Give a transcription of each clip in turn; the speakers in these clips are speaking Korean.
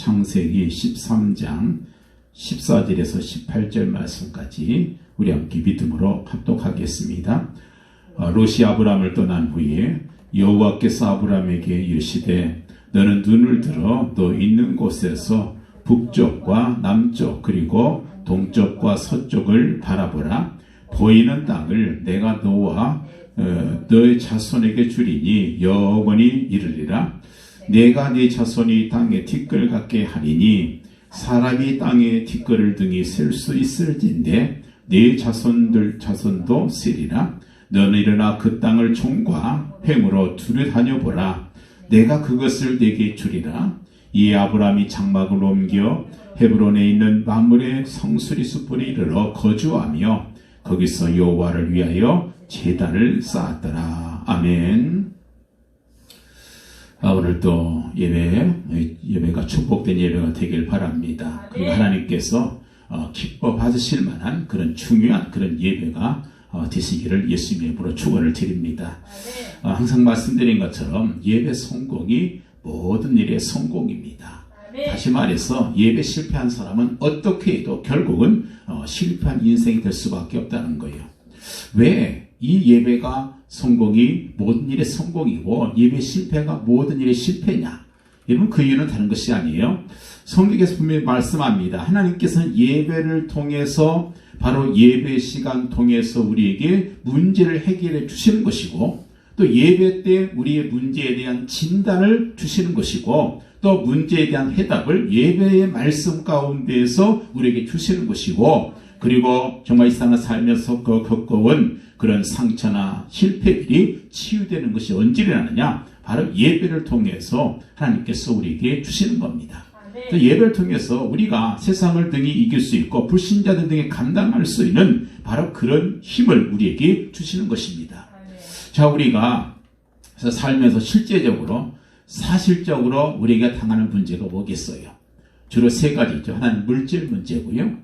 창세기 13장 14절에서 18절 말씀까지 우리 함께 믿음으로 합독하겠습니다. 롯이 아브람을 떠난 후에 여호와께서 아브람에게 이르시되 너는 눈을 들어 너 있는 곳에서 북쪽과 남쪽 그리고 동쪽과 서쪽을 바라보라. 보이는 땅을 내가 너와 너의 자손에게 주리니 영원히 이르리라. 내가 네 자손이 땅에 티끌 같게 하리니 사람이 땅에 티끌을 등이 셀 수 있을진데 네 자손도 세리라. 너는 일어나 그 땅을 종과 횡으로 두루 다녀보라. 내가 그것을 네게 주리라. 이에 아브람이 장막을 옮겨 헤브론에 있는 만물의 성수리 숲으로 이르러 거주하며 거기서 여호와를 위하여 제단을 쌓았더라. 아멘. 오늘도 예배가 축복된 예배가 되길 바랍니다. 그리고 하나님께서 기뻐 받으실 만한 그런 중요한 그런 예배가 되시기를 예수님의 이름으로 축원을 드립니다. 항상 말씀드린 것처럼 예배 성공이 모든 일의 성공입니다. 다시 말해서 예배 실패한 사람은 어떻게 해도 결국은 실패한 인생이 될 수밖에 없다는 거예요. 왜 이 예배가 성공이 모든 일의 성공이고 예배 실패가 모든 일의 실패냐? 여러분 그 이유는 다른 것이 아니에요. 성경에서 분명히 말씀합니다. 하나님께서는 예배를 통해서 바로 예배 시간 통해서 우리에게 문제를 해결해 주시는 것이고 또 예배 때 우리의 문제에 대한 진단을 주시는 것이고 또 문제에 대한 해답을 예배의 말씀 가운데에서 우리에게 주시는 것이고 그리고 정말 이 세상을 살면서 겪어온 그런 상처나 실패들이 치유되는 것이 언제 일어나느냐? 바로 예배를 통해서 하나님께서 우리에게 주시는 겁니다. 예배를 통해서 우리가 세상을 등이 이길 수 있고 불신자들 등에 감당할 수 있는 바로 그런 힘을 우리에게 주시는 것입니다. 자, 우리가 살면서 실제적으로 사실적으로 우리가 당하는 문제가 뭐겠어요? 주로 세 가지죠. 하나는 물질 문제고요.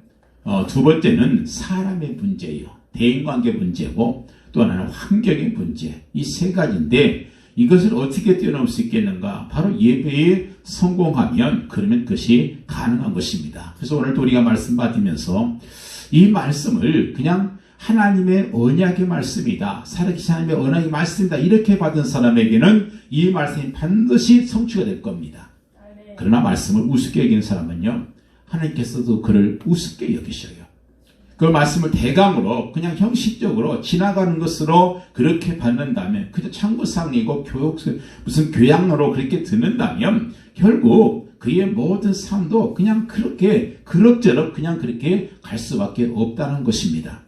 두 번째는 사람의 문제예요. 대인관계 문제고 또 하나는 환경의 문제. 이 세 가지인데 이것을 어떻게 뛰어넘을 수 있겠는가? 바로 예배에 성공하면 그러면 그것이 가능한 것입니다. 그래서 오늘도 우리가 말씀 받으면서 이 말씀을 그냥 하나님의 언약의 말씀이다. 살아계신 하나님의 언약의 말씀이다. 이렇게 받은 사람에게는 이 말씀이 반드시 성취가 될 겁니다. 그러나 말씀을 우습게 여기는 사람은요. 하나님께서도 그를 우습게 여기셔요. 그 말씀을 대강으로 그냥 형식적으로 지나가는 것으로 그렇게 받는다면 그저 참고상이고 무슨 교양으로 그렇게 듣는다면 결국 그의 모든 삶도 그냥 그렇게 그럭저럭 그냥 그렇게 갈 수밖에 없다는 것입니다.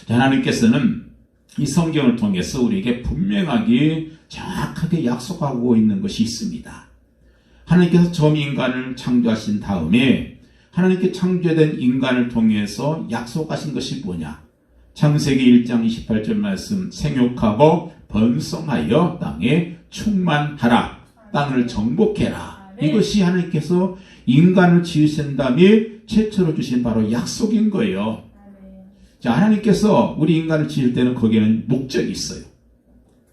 하나님께서는 이 성경을 통해서 우리에게 분명하게 정확하게 약속하고 있는 것이 있습니다. 하나님께서 처음 인간을 창조하신 다음에 하나님께 창조된 인간을 통해서 약속하신 것이 뭐냐? 창세기 1장 28절 말씀 생육하고 번성하여 땅에 충만하라. 땅을 정복해라. 이것이 하나님께서 인간을 지으신 다음에 최초로 주신 바로 약속인 거예요. 자, 하나님께서 우리 인간을 지을 때는 거기에는 목적이 있어요.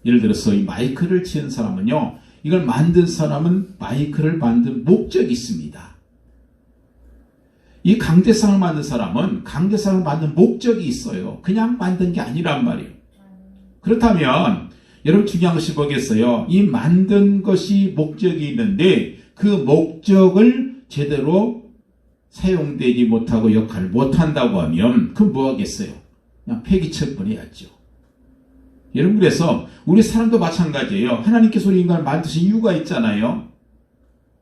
예를 들어서 이 마이크를 지은 사람은요. 이걸 만든 사람은 마이크를 만든 목적이 있습니다. 이 강대상을 만든 사람은 강대상을 만든 목적이 있어요. 그냥 만든 게 아니란 말이에요. 그렇다면 여러분 중요한 것이 뭐겠어요? 이 만든 것이 목적이 있는데 그 목적을 제대로 사용되지 못하고 역할을 못한다고 하면 그럼 뭐 하겠어요? 그냥 폐기처분해야죠. 여러분 그래서 우리 사람도 마찬가지예요. 하나님께서 우리 인간을 만드신 이유가 있잖아요.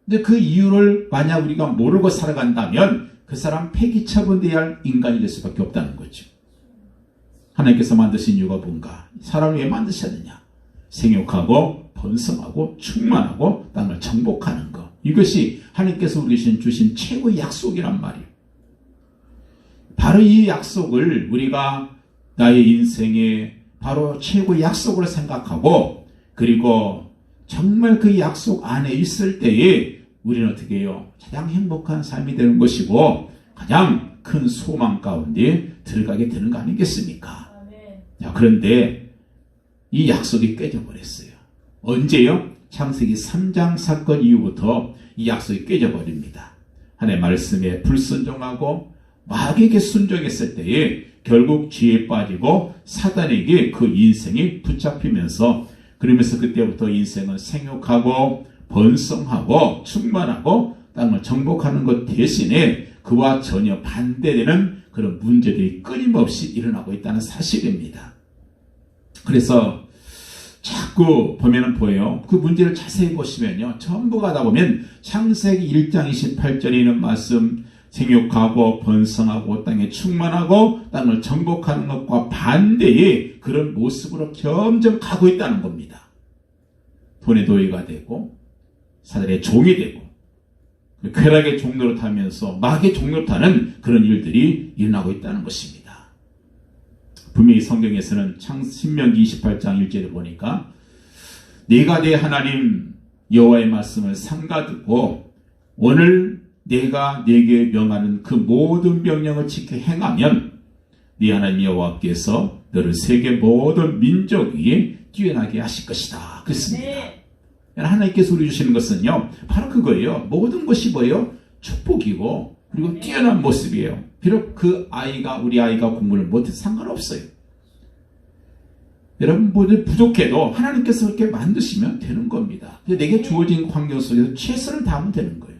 근데 그 이유를 만약 우리가 모르고 살아간다면 그 사람 폐기처분돼야 할 인간이 될 수밖에 없다는 거죠. 하나님께서 만드신 이유가 뭔가? 사람을 왜 만드셨느냐? 생육하고 번성하고 충만하고 땅을 정복하는 것. 이것이 하나님께서 우리에게 주신 최고의 약속이란 말이에요. 바로 이 약속을 우리가 나의 인생의 바로 최고의 약속으로 생각하고 그리고 정말 그 약속 안에 있을 때에 우리는 어떻게 해요? 가장 행복한 삶이 되는 것이고 가장 큰 소망 가운데 들어가게 되는 거 아니겠습니까? 자, 그런데 이 약속이 깨져버렸어요. 언제요? 창세기 3장 사건 이후부터 이 약속이 깨져버립니다. 하나님의 말씀에 불순종하고 마귀에게 순종했을 때에 결국 죄에 빠지고 사단에게 그 인생이 붙잡히면서, 그러면서 그때부터 인생은 생육하고 번성하고 충만하고 땅을 정복하는 것 대신에 그와 전혀 반대되는 그런 문제들이 끊임없이 일어나고 있다는 사실입니다. 그래서 자꾸 보면은 보여요. 그 문제를 자세히 보시면요, 전부 가다 보면 창세기 1장 28절에 있는 말씀, 생육하고 번성하고 땅에 충만하고 땅을 정복하는 것과 반대의 그런 모습으로 점점 가고 있다는 겁니다. 돈의 노예가 되고 사단의 종이 되고 쾌락의 종로로 타면서 마귀의 종로로 타는 그런 일들이 일어나고 있다는 것입니다. 분명히 성경에서는 신명기 28장 1절에 보니까 내가 내 하나님 여호와의 말씀을 삼가두고 오늘 내가 네게 명하는 그 모든 명령을 지켜 행하면 네 하나님 여호와께서 너를 세계 모든 민족 위에 뛰어나게 하실 것이다. 그렇습니다. 네. 하나님께서 우리 주시는 것은요, 바로 그거예요. 모든 것이 뭐예요? 축복이고 그리고 네. 뛰어난 모습이에요. 비록 그 아이가, 우리 아이가 공부를 못해도 상관없어요. 여러분들 부족해도 하나님께서 그렇게 만드시면 되는 겁니다. 내게 주어진 환경 속에서 최선을 다하면 되는 거예요.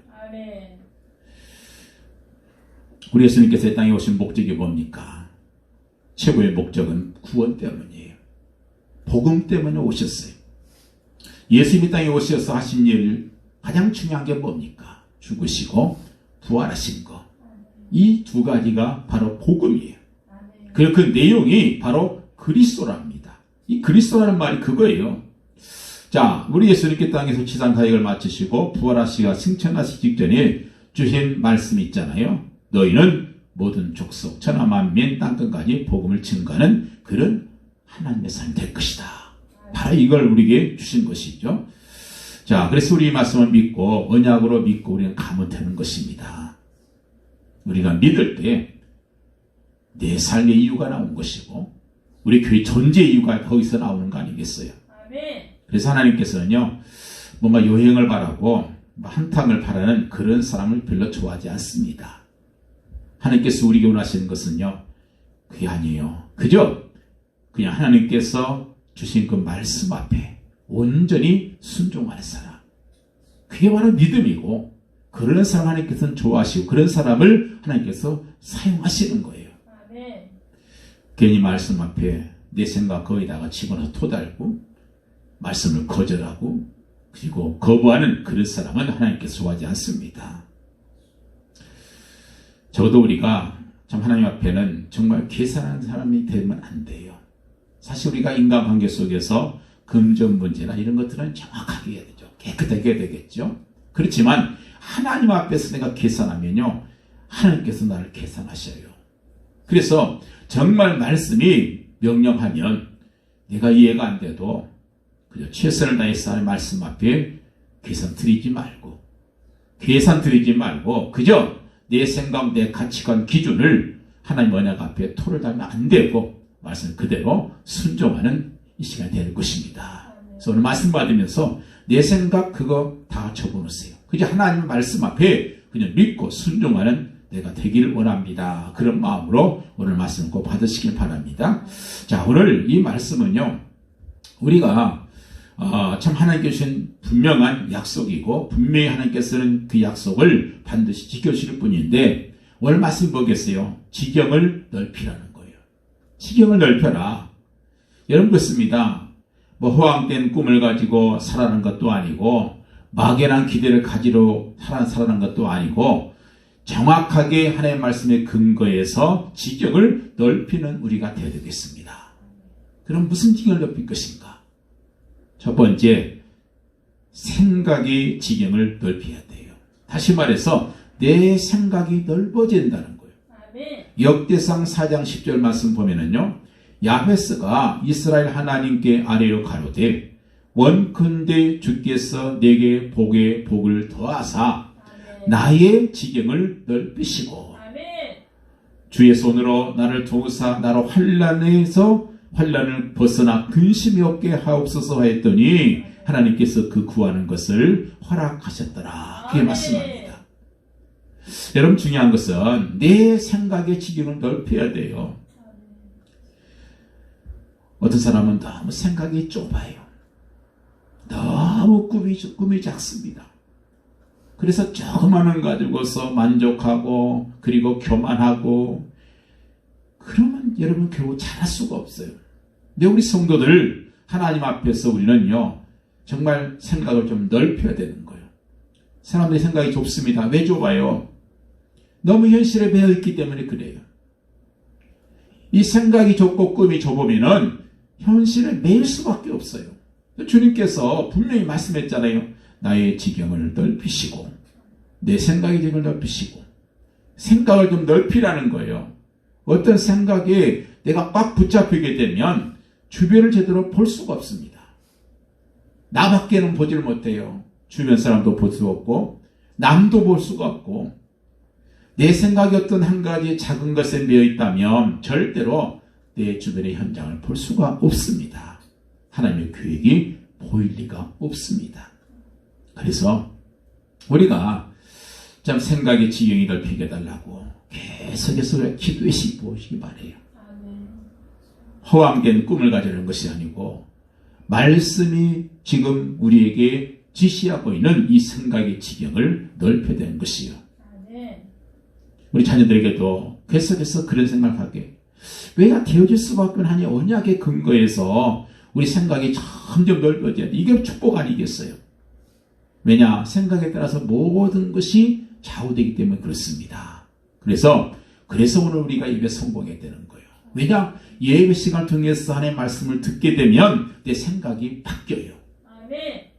우리 예수님께서 이 땅에 오신 목적이 뭡니까? 최고의 목적은 구원 때문이에요. 복음 때문에 오셨어요. 예수님이 땅에 오셔서 하신 일 가장 중요한 게 뭡니까? 죽으시고 부활하신 거. 이 두 가지가 바로 복음이에요. 그리고 그 내용이 바로 그리스도랍니다. 이 그리스도라는 말이 그거예요. 자, 우리 예수님께 땅에서 지상 사역을 마치시고 부활하시고 승천하시기 직전에 주신 말씀이 있잖아요. 너희는 모든 족속, 천하 만민, 땅끝까지 복음을 증거하는 그런 하나님의 사람이 될 것이다. 바로 이걸 우리에게 주신 것이죠. 자, 그래서 우리 이 말씀을 믿고 언약으로 믿고 우리는 가면 되는 것입니다. 우리가 믿을 때 내 삶의 이유가 나온 것이고 우리 교회 존재의 이유가 거기서 나오는 거 아니겠어요? 그래서 하나님께서는요, 뭔가 요행을 바라고 한탕을 바라는 그런 사람을 별로 좋아하지 않습니다. 하나님께서 우리에게 원하시는 것은요, 그게 아니에요. 그저 그냥 하나님께서 주신 그 말씀 앞에 온전히 순종하는 사람, 그게 바로 믿음이고, 그런 사람 하나님께서는 좋아하시고 그런 사람을 하나님께서 사용하시는 거예요. 괜히 말씀 앞에 내 생각 거기다가 집어넣어 토달고 말씀을 거절하고 그리고 거부하는 그런 사람은 하나님께서 좋아하지 않습니다. 적어도 우리가 참 하나님 앞에는 정말 계산하는 사람이 되면 안 돼요. 사실 우리가 인간관계 속에서 금전 문제나 이런 것들은 정확하게 해야 되죠. 깨끗하게 해야 되겠죠. 그렇지만 하나님 앞에서 내가 계산하면요, 하나님께서 나를 계산하셔요. 그래서 정말 말씀이 명령하면 내가 이해가 안 돼도 그저 최선을 다해서 하는 말씀 앞에 계산 드리지 말고 그저 내 생각, 내 가치관, 기준을 하나님 언약 앞에 토를 달면 안 되고 말씀 그대로 순종하는 이 시간이 될 것입니다. 그래서 오늘 말씀 받으면서 내 생각 그거 다 접어놓으세요. 그저 하나님 말씀 앞에 그냥 믿고 순종하는 내가 되기를 원합니다. 그런 마음으로 오늘 말씀 꼭 받으시길 바랍니다. 자, 오늘 이 말씀은요, 우리가 참 하나님께 주신 분명한 약속이고 분명히 하나님께서는 그 약속을 반드시 지켜주실 분인데, 오늘 말씀이 뭐겠어요? 지경을 넓히라는 거예요. 지경을 넓혀라. 여러분 그렇습니다. 뭐 허황된 꿈을 가지고 살아난 것도 아니고 막연한 기대를 가지러 살아난 것도 아니고 정확하게 하나님의 말씀의 근거에서 지경을 넓히는 우리가 되어야 되겠습니다. 그럼 무슨 지경을 넓힐 것인가? 첫 번째, 생각의 지경을 넓혀야 돼요. 다시 말해서 내 생각이 넓어진다는 거예요. 역대상 4장 10절 말씀 보면은요, 야베스가 이스라엘 하나님께 아뢰어 가로되 원컨대 주께서 내게 복을 더하사 나의 지경을 넓히시고 주의 손으로 나를 도우사 나로 환난을 벗어나 근심이 없게 하옵소서 하였더니 하나님께서 그 구하는 것을 허락하셨더라. 그게 말씀합니다. 여러분 중요한 것은 내 생각의 지경을 넓혀야 돼요. 어떤 사람은 너무 생각이 좁아요. 너무 꿈이 작습니다. 그래서 조그마한 거 가지고서 만족하고 그리고 교만하고 그러면 여러분 결국 잘할 수가 없어요. 근데 우리 성도들 하나님 앞에서 우리는요 정말 생각을 좀 넓혀야 되는 거예요. 사람들의 생각이 좁습니다. 왜 좁아요? 너무 현실에 배어 있기 때문에 그래요. 이 생각이 좁고 꿈이 좁으면은 현실에 매일 수밖에 없어요. 주님께서 분명히 말씀했잖아요. 나의 지경을 넓히시고 내 생각의 지경을 넓히시고 생각을 좀 넓히라는 거예요. 어떤 생각에 내가 꽉 붙잡히게 되면 주변을 제대로 볼 수가 없습니다. 나밖에는 보지를 못해요. 주변 사람도 볼 수 없고 남도 볼 수가 없고 내 생각이 어떤 한 가지 작은 것에 매여 있다면 절대로 내 주변의 현장을 볼 수가 없습니다. 하나님의 계획이 보일 리가 없습니다. 그래서 우리가 참 생각의 지경이 넓히게 해달라고 계속해서 기도해 보시기 바래요. 허황된 꿈을 가지는 것이 아니고 말씀이 지금 우리에게 지시하고 있는 이 생각의 지경을 넓혀야 되는 것이요. 우리 자녀들에게도 계속해서 그런 생각하게 왜 되어질 수밖에 하니 언약의 근거에서 우리 생각이 점점 넓어져야 돼. 이게 축복 아니겠어요? 왜냐? 생각에 따라서 모든 것이 좌우되기 때문에 그렇습니다. 그래서 오늘 우리가 예배 성공해야 되는 거예요. 왜냐? 예배 시간을 통해서 하나님의 말씀을 듣게 되면 내 생각이 바뀌어요.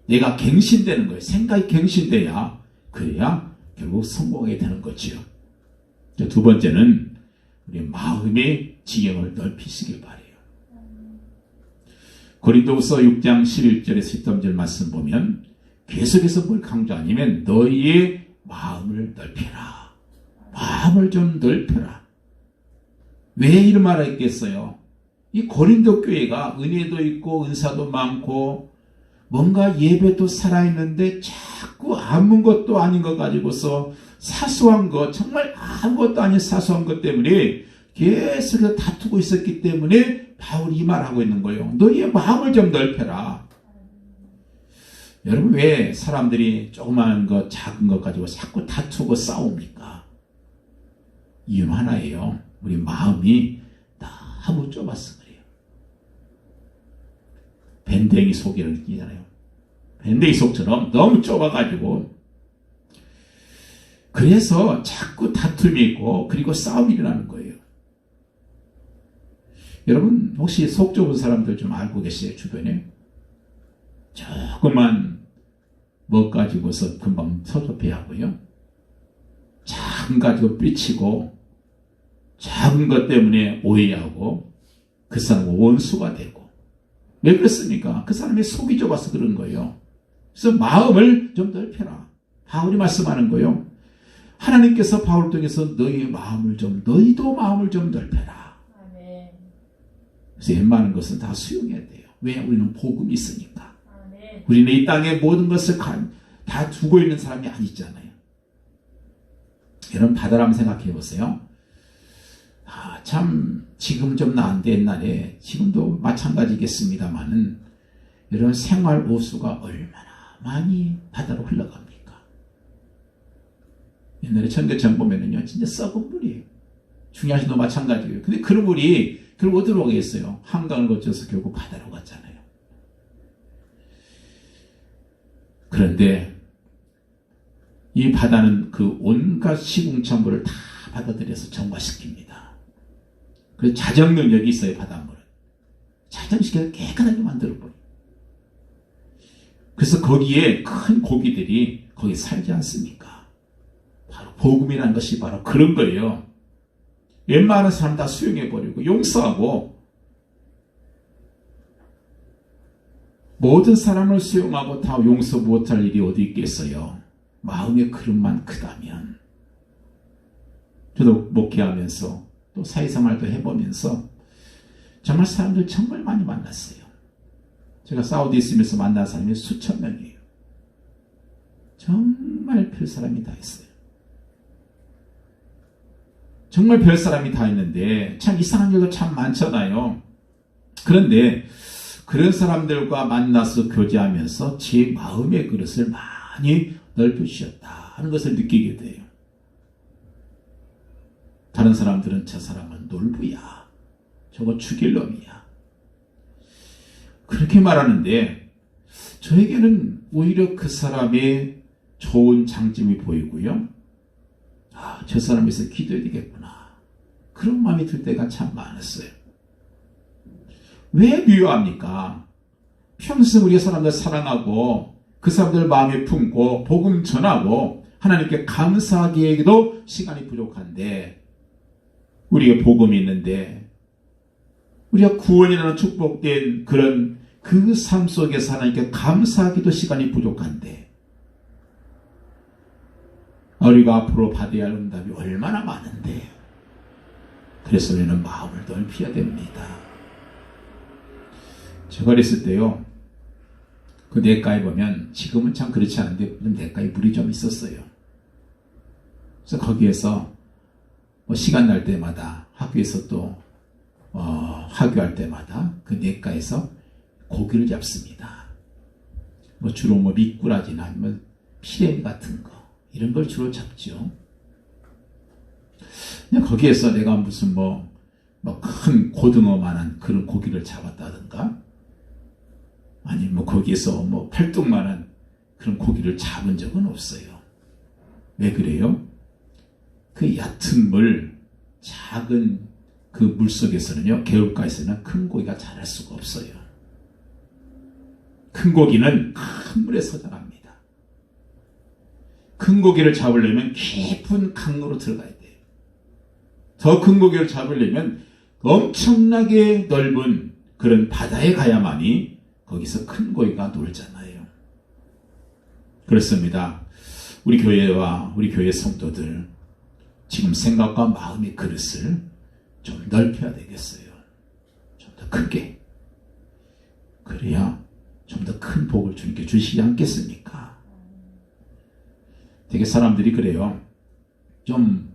내가 갱신되는 거예요. 생각이 갱신돼야 그래야 결국 성공하게 되는 거지요. 두 번째는 우리 마음의 지경을 넓히시길 바래요. 고린도후서 6장 11절에서 13절 말씀 보면 계속해서 뭘 강조하냐면 너희의 마음을 넓혀라. 마음을 좀 넓혀라. 왜 이런 말을 했겠어요? 이 고린도 교회가 은혜도 있고 은사도 많고 뭔가 예배도 살아있는데 자꾸 아무것도 아닌 것 가지고서 사소한 것, 정말 아무것도 아닌 사소한 것 때문에 계속해서 다투고 있었기 때문에 바울이 이 말하고 있는 거예요. 너희의 마음을 좀 넓혀라. 여러분 왜 사람들이 조그마한 것, 작은 것 가지고 자꾸 다투고 싸웁니까? 이유는 하나예요. 우리 마음이 너무 좁아서 그래요. 밴댕이 속이라고 느끼잖아요. 밴댕이 속처럼 너무 좁아가지고 그래서 자꾸 다툼이 있고 그리고 싸움이 일어나는 거예요. 여러분 혹시 속 좁은 사람들 좀 알고 계세요? 주변에? 조금만 뭐 가지고서 금방 서럽해하고요. 작은 가지고 삐치고 작은 것 때문에 오해하고 그 사람은 원수가 되고 왜 그렇습니까? 그 사람의 속이 좁아서 그런 거예요. 그래서 마음을 좀 넓혀라. 바울이 말씀하는 거예요. 하나님께서 바울을 통해서 너희도 마음을 좀 넓혀라. 그래서 웬만한 것은 다 수용해야 돼요. 왜? 우리는 복음이 있으니까. 우리는 이 땅에 모든 것을 다 두고 있는 사람이 아니잖아요. 여러분 바다를 한번 생각해 보세요. 참 지금 좀 나은데 옛날에 지금도 마찬가지겠습니다만은 여러분 생활 오수가 얼마나 많이 바다로 흘러갑니까? 옛날에 청계천 보면은요 진짜 썩은 물이에요. 중요하신도 마찬가지예요. 근데 그 물이 결국 어디로 가겠어요? 한강을 거쳐서 결국 바다로 갔잖아요. 그런데 이 바다는 그 온갖 시궁창물을 다 받아들여서 정화시킵니다. 그래서 자정 능력이 있어요. 바닷물은. 자정시켜서 깨끗하게 만들어버려요. 그래서 거기에 큰 고기들이 거기 살지 않습니까? 바로 복음이라는 것이 바로 그런 거예요. 웬만한 사람 다 수용해버리고 용서하고 모든 사람을 수용하고 다 용서 못할 일이 어디 있겠어요. 마음의 그릇만 크다면. 저도 목회하면서 또 사회생활도 해보면서 정말 사람들 정말 많이 만났어요. 제가 사우디에 있으면서 만난 사람이 수천 명이에요. 정말 별 사람이 다 있어요. 정말 별 사람이 다 있는데 참 이상한 일도 참 많잖아요. 그런데 그런 사람들과 만나서 교제하면서 제 마음의 그릇을 많이 넓혀주셨다 하는 것을 느끼게 돼요. 다른 사람들은 저 사람은 놀부야, 저거 죽일 놈이야, 그렇게 말하는데 저에게는 오히려 그 사람의 좋은 장점이 보이고요. 아, 저 사람에 위해서 기도해야 되겠구나, 그런 마음이 들 때가 참 많았어요. 왜 미워합니까? 평생 우리가 사람들 사랑하고 그 사람들 마음에 품고 복음 전하고 하나님께 감사하기에도 시간이 부족한데, 우리가 복음이 있는데 우리가 구원이라는 축복된 그런 그 삶 속에서 하나님께 감사하기도 시간이 부족한데, 우리가 앞으로 받아야 할 응답이 얼마나 많은데, 그래서 우리는 마음을 넓혀야 됩니다. 제가 그랬을 때요, 그 냇가에 보면 지금은 참 그렇지 않은데 냇가에 물이 좀 있었어요. 그래서 거기에서 시간 날 때마다 학교에서 또 하교할 때마다 그 냇가에서 고기를 잡습니다. 주로 미꾸라지나 아니면 피레미 같은 거, 이런 걸 주로 잡죠. 근데 거기에서 내가 무슨 큰 고등어만한 그런 고기를 잡았다든가, 아니면 거기에서 팔뚝만한 그런 고기를 잡은 적은 없어요. 왜 그래요? 그 얕은 물, 작은 그 물 속에서는요, 개울가에서는 큰 고기가 자랄 수가 없어요. 큰 고기는 큰 물에서 자랍니다. 큰 고기를 잡으려면 깊은 강으로 들어가야 돼요. 더 큰 고기를 잡으려면 엄청나게 넓은 그런 바다에 가야만이 거기서 큰 고기가 놀잖아요. 그렇습니다. 우리 교회와 우리 교회 성도들, 지금 생각과 마음의 그릇을 좀 넓혀야 되겠어요. 좀 더 크게. 그래야 좀 더 큰 복을 주님께 주시지 않겠습니까? 되게 사람들이 그래요. 좀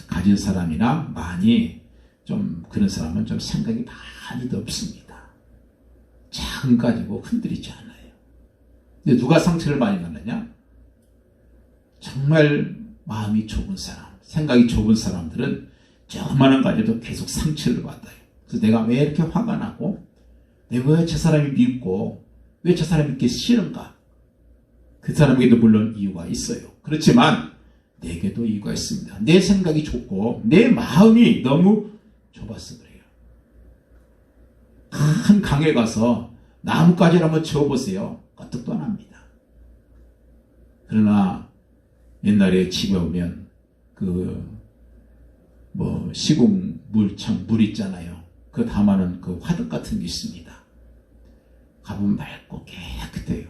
가진 사람이나 많이 좀 그런 사람은 좀 생각이 많이 넓습니다. 작은 가지고 흔들리지 않아요. 근데 누가 상처를 많이 받느냐? 정말 마음이 좁은 사람, 생각이 좁은 사람들은 조그마한 가지도 계속 상처를 받아요. 그래서 내가 왜 이렇게 화가 나고, 내가 왜 저 사람이 밉고, 왜 저 사람이 이렇게 싫은가? 그 사람에게도 물론 이유가 있어요. 그렇지만 내게도 이유가 있습니다. 내 생각이 좁고 내 마음이 너무 좁아서 그래요. 큰 강에 가서 나뭇가지를 한번 지어보세요. 까뜩도 안 합니다. 그러나 옛날에 집에 오면 시궁 물 있잖아요. 그 담아놓은 그 화덕 같은 게 있습니다. 가보면 맑고 깨끗해요.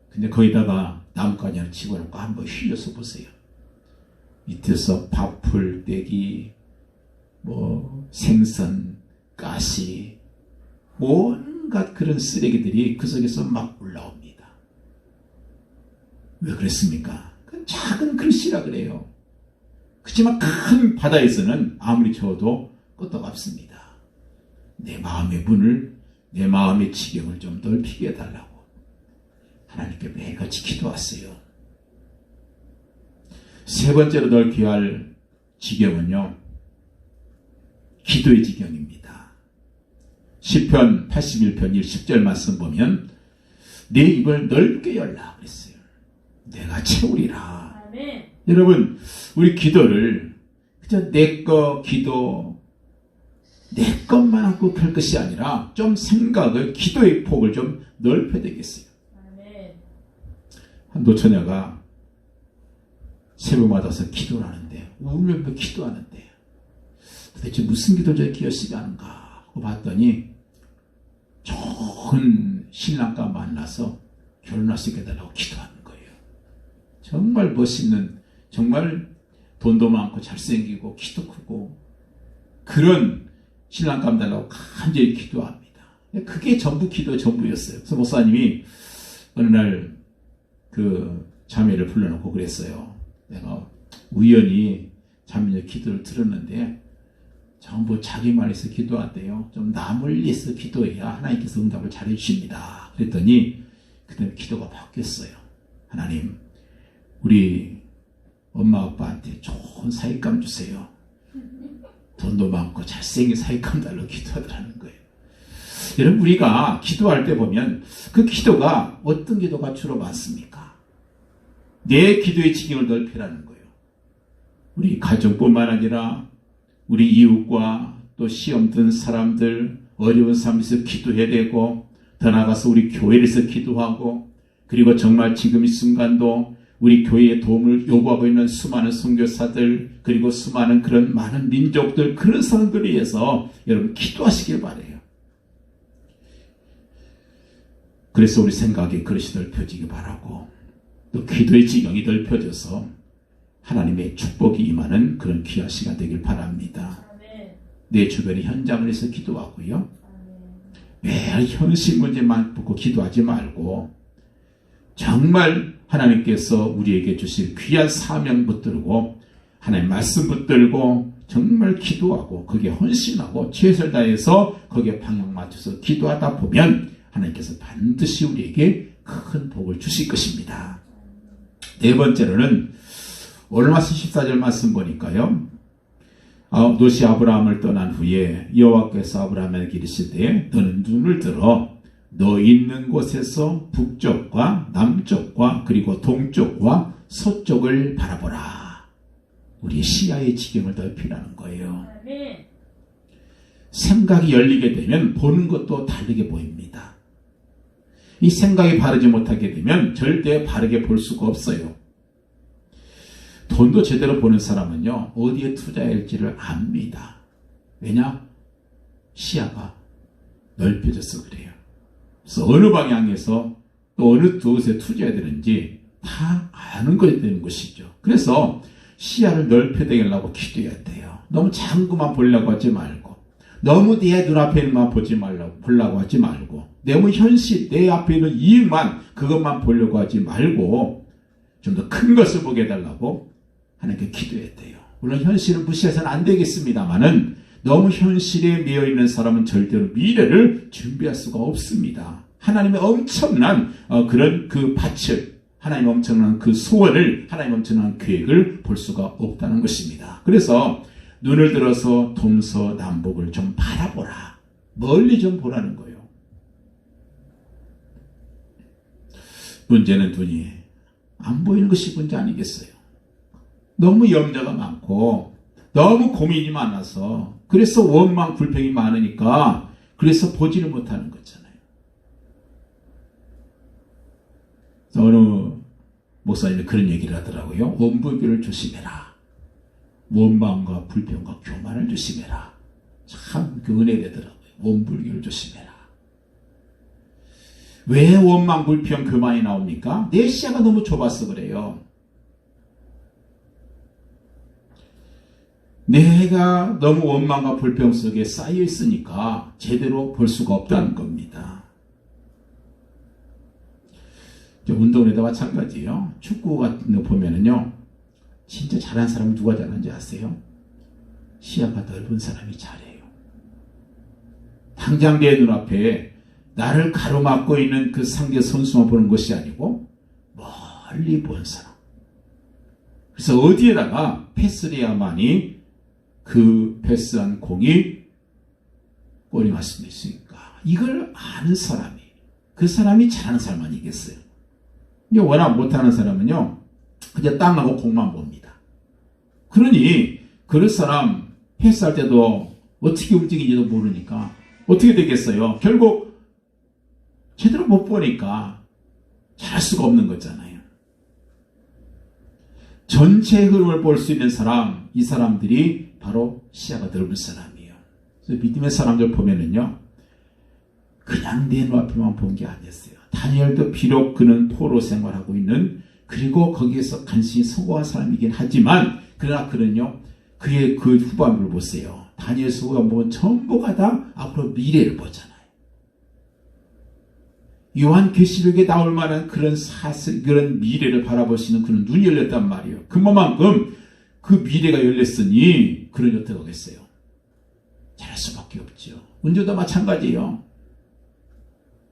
근데 거기다가 나뭇가지 하나 집어넣고 한번 휘려서 보세요. 밑에서 밥풀, 떼기, 생선, 가시, 온갖 그런 쓰레기들이 그 속에서 막 올라옵니다. 왜 그랬습니까? 그건 작은 글씨라 그래요. 그렇지만 큰 바다에서는 아무리 저어도 끄떡없습니다. 내 마음의 문을, 내 마음의 지경을 좀 넓히게 해달라고 하나님께 매일같이 기도했어요. 세 번째로 넓혀야 할 지경은요, 기도의 지경입니다. 시편 81편 10절 말씀 보면 내 입을 넓게 열라 그랬어요. 내가 채우리라. 아멘. 여러분, 우리 기도를 그저 내 거 기도, 내 것만 하고 할 것이 아니라 좀 생각을, 기도의 폭을 좀 넓혀야 되겠어요. 아멘. 한 노처녀가 새벽마다 기도를 하는데, 울면서 기도하는데 도대체 무슨 기도를 저렇게 열심히 하는가 하고 봤더니 좋은 신랑과 만나서 결혼할 수 있게 해달라고 기도하는 거예요. 정말 멋있는, 정말 돈도 많고 잘생기고 키도 크고 그런 신랑감 달라고 간절히 기도합니다. 그게 전부 기도 전부였어요. 그래서 목사님이 어느 날 그 자매를 불러놓고 그랬어요. 내가 우연히 자매의 기도를 들었는데 전부 자기 말에서 기도한대요. 좀 남을 위해서 기도해야 하나님께서 응답을 잘해 주십니다. 그랬더니 그다음에 기도가 바뀌었어요. 하나님, 우리 엄마 아빠한테 좋은 사익감 주세요. 돈도 많고 잘생긴 사익감 달라고 기도하더라는 거예요. 여러분, 우리가 기도할 때 보면 그 기도가 어떤 기도가 주로 많습니까? 내 기도의 지경을 넓히라는 거예요. 우리 가정뿐만 아니라 우리 이웃과 또 시험 든 사람들, 어려운 삶에서 기도해야 되고, 더 나아가서 우리 교회에서 기도하고, 그리고 정말 지금 이 순간도 우리 교회에 도움을 요구하고 있는 수많은 선교사들, 그리고 수많은 그런 많은 민족들, 그런 사람들을 위해서 여러분 기도하시길 바라요. 그래서 우리 생각의 그릇이 넓혀지기 바라고, 또 기도의 지경이 넓혀져서 하나님의 축복이 임하는 그런 귀한 시간 되길 바랍니다. 내 주변의 현장을 위해서 기도하고요. 매일 현실 문제만 보고 기도하지 말고 정말 하나님께서 우리에게 주실 귀한 사명 붙들고 하나님 말씀 붙들고 정말 기도하고 거기에 헌신하고 최선을 다해서 거기에 방향 맞춰서 기도하다 보면 하나님께서 반드시 우리에게 큰 복을 주실 것입니다. 네 번째로는 오늘 말씀 14절 말씀 보니까요. 롯이 아브라함을 떠난 후에 여호와께서 아브라함에게 이르시되 너는 눈을 들어 너 있는 곳에서 북쪽과 남쪽과 그리고 동쪽과 서쪽을 바라보라. 우리 시야의 지경을 넓히라는 거예요. 생각이 열리게 되면 보는 것도 다르게 보입니다. 이 생각이 바르지 못하게 되면 절대 바르게 볼 수가 없어요. 돈도 제대로 보는 사람은요, 어디에 투자해야 할지를 압니다. 왜냐? 시야가 넓혀져서 그래요. 그래서 어느 방향에서 또 어느 곳에 투자해야 되는지 다 아는 것이 되는 것이죠. 그래서 시야를 넓혀내려고 기도해야 돼요. 너무 작은 것만 보려고 하지 말고, 너무 내 눈앞에 있는 것만 보려고 하지 말고, 너무 현실, 내 앞에 있는 이익만, 그것만 보려고 하지 말고, 좀 더 큰 것을 보게 해달라고 하나님께 기도해야 돼요. 물론 현실을 무시해서는 안 되겠습니다만은 너무 현실에 매여 있는 사람은 절대로 미래를 준비할 수가 없습니다. 하나님의 엄청난 그런 그 밭을, 하나님의 엄청난 그 소원을, 하나님의 엄청난 계획을 볼 수가 없다는 것입니다. 그래서 눈을 들어서 동서남북을 좀 바라보라. 멀리 좀 보라는 거예요. 문제는 눈이 안 보이는 것이 문제 아니겠어요? 너무 염려가 많고 너무 고민이 많아서, 그래서 원망 불평이 많으니까 그래서 보지를 못하는 거잖아요. 어느 목사님이 그런 얘기를 하더라고요. 원불교를 조심해라. 원망과 불평과 교만을 조심해라. 참 그 은혜 되더라고요. 원불교를 조심해라. 왜 원망, 불평, 교만이 나옵니까? 내 시야가 너무 좁아서 그래요. 내가 너무 원망과 불평 속에 쌓여 있으니까 제대로 볼 수가 없다는 겁니다. 운동에도 마찬가지예요. 축구 같은 거 보면은요, 진짜 잘하는 사람이 누가 잘하는지 아세요? 시야가 넓은 사람이 잘해요. 당장 내 눈앞에 나를 가로막고 있는 그 상대 선수만 보는 것이 아니고 멀리 본 사람. 그래서 어디에다가 패스를 해야만이 그 패스한 공이 골이 갈 수 있으니까, 이걸 아는 사람이, 그 사람이 잘하는 사람 아니겠어요? 이게 워낙 못하는 사람은요, 그냥 땅하고 공만 봅니다. 그러니 그런 사람 패스할 때도 어떻게 움직이는지도 모르니까 어떻게 되겠어요? 결국 제대로 못 보니까 잘할 수가 없는 거잖아요. 전체 흐름을 볼 수 있는 사람, 이 사람들이 바로 시야가 넓은 사람이에요. 그래서 믿음의 사람들 보면은요, 그냥 내 눈앞에만 본 게 아니었어요. 다니엘도 비록 그는 포로 생활하고 있는, 그리고 거기에서 간신히 성공한 사람이긴 하지만, 그러나 그는요, 그의 그 후반부를 보세요. 다니엘서 후반부는 전부가 다 앞으로 미래를 보잖아요. 요한계시록에 나올 만한 그런 그런 미래를 바라볼 수 있는 그런 눈이 열렸단 말이에요. 그만큼 그 미래가 열렸으니 그러니 어떻게 하겠어요? 잘할 수밖에 없죠. 은조도 마찬가지예요.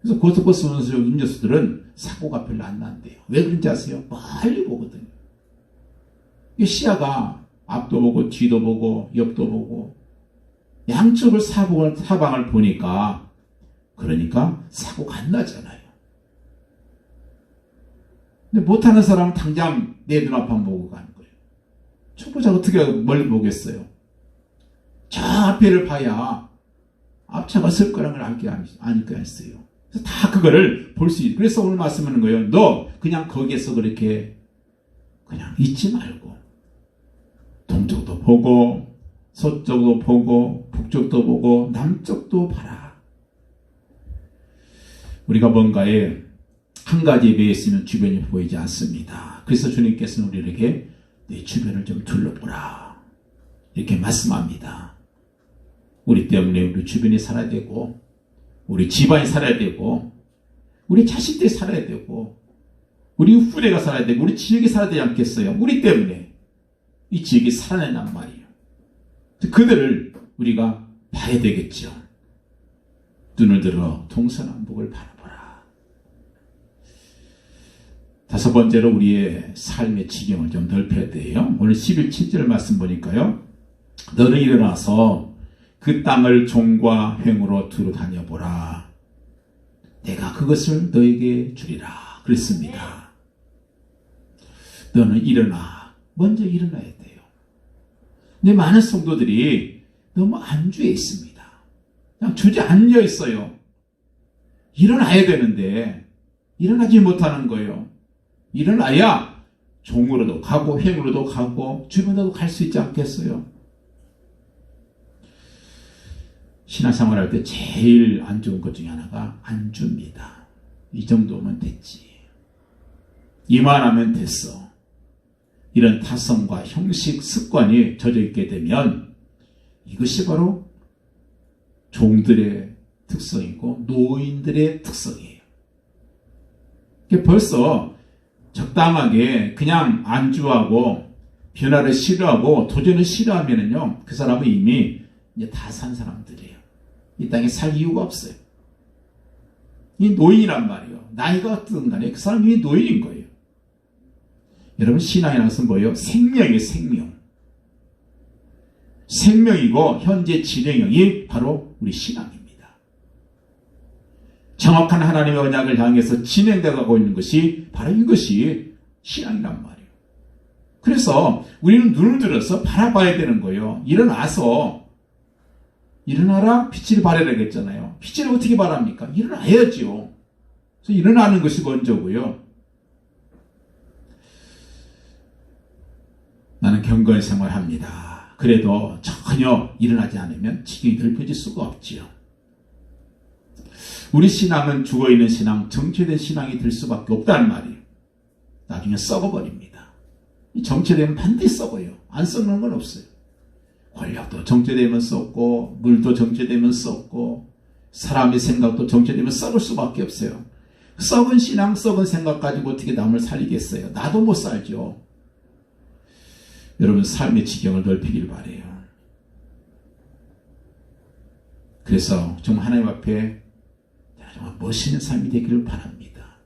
그래서 고속버스 운전수 음료수들은 사고가 별로 안 난대요. 왜 그런지 아세요? 멀리 보거든요. 이 시야가 앞도 보고 뒤도 보고 옆도 보고 양쪽을 사방을 보니까 그러니까 사고가 안 나잖아요. 근데 못하는 사람은 당장 내 눈앞만 보고 가는 거예요. 초보자가 어떻게 멀리 보겠어요? 저 앞에를 봐야 앞차가 쓸 거라는 걸 아니까 했어요. 그래서 다 그거를 볼 수 있어요. 그래서 오늘 말씀하는 거예요. 너 그냥 거기에서 그렇게 그냥 있지 말고 동쪽도 보고 서쪽도 보고 북쪽도 보고 남쪽도 봐라. 우리가 뭔가에 한 가지에 매여 있으면 주변이 보이지 않습니다. 그래서 주님께서는 우리에게 내 주변을 좀 둘러보라 이렇게 말씀합니다. 우리 때문에 우리 주변이 살아야 되고 우리 집안이 살아야 되고 우리 자식들이 살아야 되고 우리 후대가 살아야 되고 우리 지역이 살아야 되지 않겠어요? 우리 때문에 이 지역이 살아낸단 말이에요. 그들을 우리가 봐야 되겠죠. 눈을 들어 동서남북을 바라보라. 다섯 번째로 우리의 삶의 지경을 좀 넓혀야 돼요. 오늘 11절 말씀 보니까요. 너는 일어나서 그 땅을 종과 횡으로 두루 다녀보라. 내가 그것을 너에게 주리라. 그랬습니다. 너는 일어나. 먼저 일어나야 돼요. 근데 많은 성도들이 너무 안주해 있습니다. 그냥 주저앉아 있어요. 일어나야 되는데 일어나지 못하는 거예요. 일어나야 종으로도 가고 횡으로도 가고 주변으로도 갈 수 있지 않겠어요? 신앙생활 할 때 제일 안 좋은 것 중에 하나가 안주입니다. 이 정도면 됐지. 이만하면 됐어. 이런 타성과 형식, 습관이 젖어 있게 되면 이것이 바로 종들의 특성이고 노인들의 특성이에요. 벌써 적당하게 그냥 안주하고 변화를 싫어하고 도전을 싫어하면은요, 그 사람은 이미 이제 다 산 사람들이에요. 이 땅에 살 이유가 없어요. 이 노인이란 말이에요. 나이가 어떻든 간에 그 사람이 이미 노인인 거예요. 여러분, 신앙이라는 것은 뭐예요? 생명이에요, 생명. 생명이고 현재 진행형이 바로 우리 신앙입니다. 정확한 하나님의 언약을 향해서 진행되어 가고 있는 것이 바로 이것이 신앙이란 말이에요. 그래서 우리는 눈을 들어서 바라봐야 되는 거예요. 일어나라, 빛을 발해야 되겠잖아요. 빛을 어떻게 발합니까? 일어나야죠. 그래서 일어나는 것이 먼저고요. 나는 경건 생활합니다. 그래도 전혀 일어나지 않으면 지경이 넓혀질 수가 없지요. 우리 신앙은 죽어있는 신앙, 정체된 신앙이 될 수밖에 없다는 말이에요. 나중에 썩어버립니다. 이 정체되면 반드시 썩어요. 안 썩는 건 없어요. 권력도 정체되면 썩고, 물도 정체되면 썩고, 사람의 생각도 정체되면 썩을 수밖에 없어요. 썩은 신앙, 썩은 생각 가지고 어떻게 남을 살리겠어요? 나도 못 살죠. 여러분, 삶의 지경을 넓히길 바라요. 그래서 정말 하나님 앞에 정말 멋있는 삶이 되기를 바랍니다.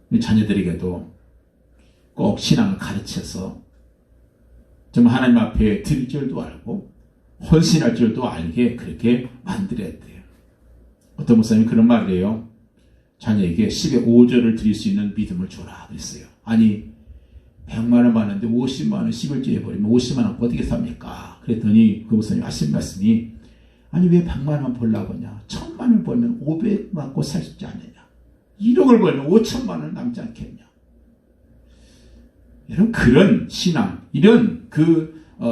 우리 자녀들에게도 꼭 신앙을 가르쳐서 정말 하나님 앞에 드릴 줄도 알고 헌신할 줄도 알게 그렇게 만들어야 돼요. 어떤 목사님이 그런 말을 해요. 자녀에게 10의 5절을 드릴 수 있는 믿음을 줘라 그랬어요. 아니 100만 원 받는데 50만 원 11조 해버리면 50만 원 어떻게 삽니까? 그랬더니 그 목사님 하신 말씀이 아니 왜 100만 원만 벌라고 하냐? 1000만 원 벌면 500 받고 살 수 있지 않느냐? 1억을 벌면 5천만 원 남지 않겠냐? 여러분, 그런 신앙, 이런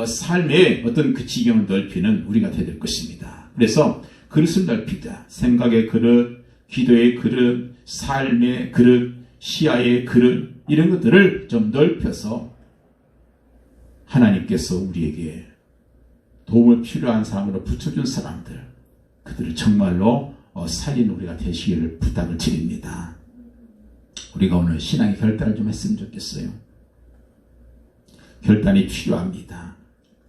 삶의 어떤 그 지경을 넓히는 우리가 되야 될 것입니다. 그래서 그릇을 넓히자. 생각의 그릇, 기도의 그릇, 삶의 그릇, 시야의 그릇, 이런 것들을 좀 넓혀서 하나님께서 우리에게 도움을 필요한 사람으로 붙여준 사람들, 그들을 정말로 살린 우리가 되시기를 부탁을 드립니다. 우리가 오늘 신앙의 결단을 좀 했으면 좋겠어요. 결단이 필요합니다.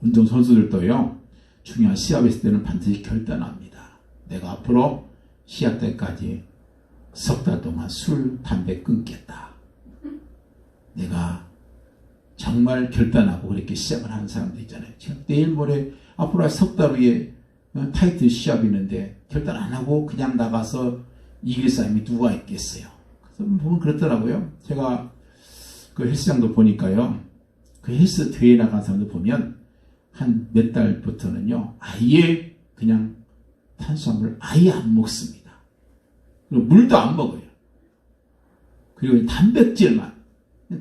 운동선수들도요, 중요한 시합에 있을 때는 반드시 결단합니다. 내가 앞으로 시합 때까지 석 달 동안 술, 담배 끊겠다. 내가 정말 결단하고 그렇게 시합을 하는 사람들 있잖아요. 지금 내일 모레 앞으로 석 달 후에 타이틀 시합이 있는데 결단 안 하고 그냥 나가서 이길 사람이 누가 있겠어요. 그래서 보면 그렇더라고요. 제가 그 헬스장도 보니까요, 그 헬스 대회에 나간 사람들 보면 한 몇 달부터는요, 아예 그냥 탄수화물을 아예 안 먹습니다. 그리고 물도 안 먹어요. 그리고 단백질만,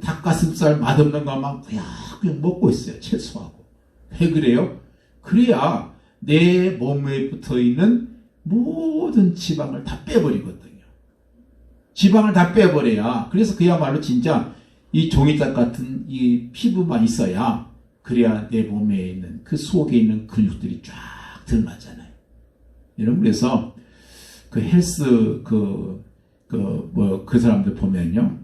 닭가슴살 맛없는 것만 그냥 먹고 있어요. 채소하고. 왜 그래요? 그래야 내 몸에 붙어있는 모든 지방을 다 빼버리거든요. 지방을 다 빼버려야, 그래서 그야말로 진짜 이 종이짝 같은 이 피부만 있어야, 그래야 내 몸에 있는 그 속에 있는 근육들이 쫙 드러나잖아요. 여러분, 그래서 그 헬스 그 사람들 보면요,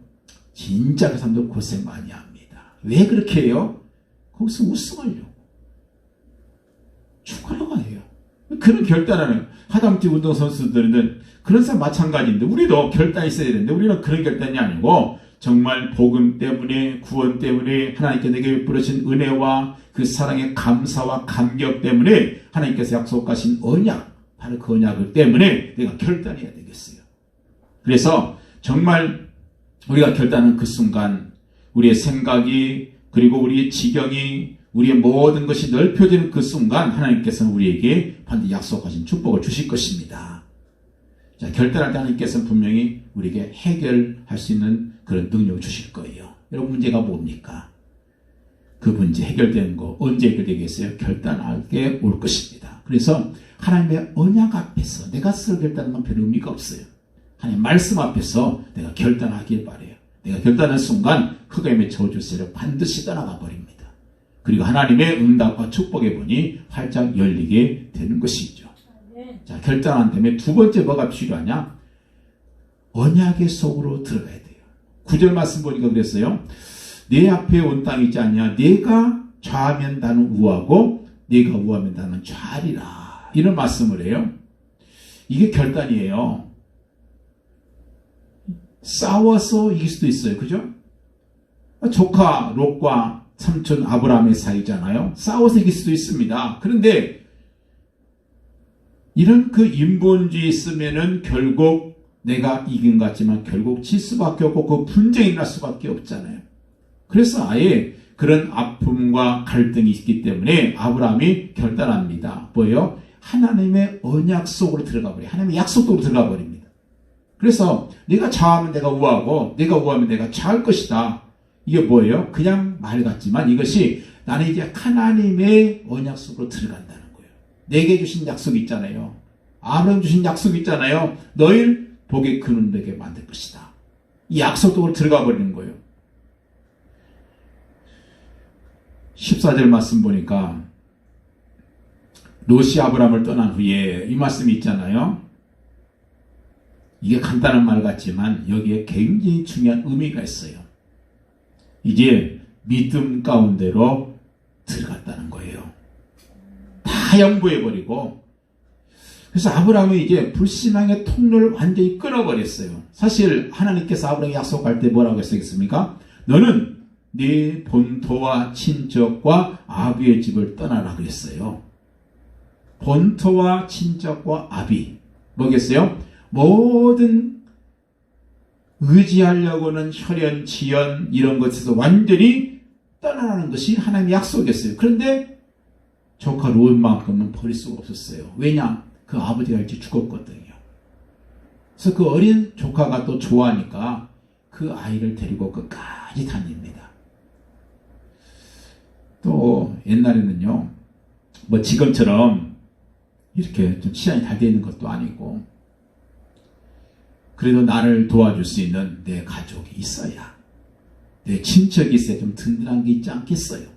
진짜 그 사람들 고생 많이 합니다. 왜 그렇게 해요? 거기서 우승하려고, 축하려고 해요. 그런 결단하는, 하다못해 운동선수들은 그런 사람 마찬가지인데, 우리도 결단이 있어야 되는데, 우리는 그런 결단이 아니고 정말 복음 때문에, 구원 때문에, 하나님께 내게 베풀으신 은혜와 그 사랑의 감사와 감격 때문에 하나님께서 약속하신 언약, 바로 그 언약을 때문에 내가 결단해야 되겠어요. 그래서 정말 우리가 결단하는 그 순간 우리의 생각이, 그리고 우리의 지경이, 우리의 모든 것이 넓혀지는 그 순간 하나님께서는 우리에게 반드시 약속하신 축복을 주실 것입니다. 자, 결단할 때 하나님께서는 분명히 우리에게 해결할 수 있는 그런 능력을 주실 거예요. 여러분, 문제가 뭡니까? 그 문제 해결되는 거 언제 해결되겠어요? 결단하게 올 것입니다. 그래서 하나님의 언약 앞에서 내가 스스로 결단하는 건 별 의미가 없어요. 하나님 말씀 앞에서 내가 결단하길 바라요. 내가 결단한 순간 흑암의 저주 세력 반드시 떠나가 버립니다. 그리고 하나님의 응답과 축복의 문이 활짝 열리게 되는 것이죠. 자, 결단한 다음에 두 번째 뭐가 필요하냐? 언약의 속으로 들어가야 돼요. 9절 말씀 보니까 그랬어요. 내 앞에 온 땅이 있지 않냐? 내가 좌하면 나는 우하고 내가 우하면 나는 좌리라. 이런 말씀을 해요. 이게 결단이에요. 싸워서 이길 수도 있어요. 그죠? 조카 롯과 삼촌 아브라함의 사이잖아요. 싸워서 이길 수도 있습니다. 그런데 이런 그 인본주의 있으면은 결국 내가 이긴 것 같지만 결국 질 수밖에 없고 그 분쟁이 날 수밖에 없잖아요. 그래서 아예 그런 아픔과 갈등이 있기 때문에 아브라함이 결단합니다. 뭐예요? 하나님의 언약 속으로 들어가 버려요. 하나님의 약속 속으로 들어가 버립니다. 그래서 내가 좌하면 내가 우하고 내가 우하면 내가 좌할 것이다. 이게 뭐예요? 그냥 말 같지만 이것이 나는 이제 하나님의 언약 속으로 들어간다는 거예요. 내게 주신 약속이 있잖아요. 아브라함 주신 약속이 있잖아요. 너희를 복의 근원 되게 만들 것이다. 이 약속 속으로 들어가 버리는 거예요. 14절 말씀 보니까 롯이 아브라함을 떠난 후에 이 말씀이 있잖아요. 이게 간단한 말 같지만 여기에 굉장히 중요한 의미가 있어요. 이제 믿음 가운데로 들어갔다는 거예요. 다 양보해버리고. 그래서 아브라함이 이제 불신앙의 통로를 완전히 끊어버렸어요. 사실 하나님께서 아브라함에게 약속할 때 뭐라고 했겠습니까? 너는 네 본토와 친척과 아비의 집을 떠나라 그랬어요. 본토와 친척과 아비 뭐겠어요? 모든 의지하려고는 혈연, 지연 이런 것에서 완전히 떠나라는 것이 하나님의 약속이었어요. 그런데 조카 롯만큼은 버릴 수가 없었어요. 왜냐? 그 아버지가 일찍 죽었거든요. 그래서 그 어린 조카가 또 좋아하니까 그 아이를 데리고 끝까지 다닙니다. 또 옛날에는요, 뭐 지금처럼 이렇게 좀 치안이 잘 되어 있는 것도 아니고, 그래도 나를 도와줄 수 있는 내 가족이 있어야, 내 친척이 있어야 좀 든든한 게 있지 않겠어요.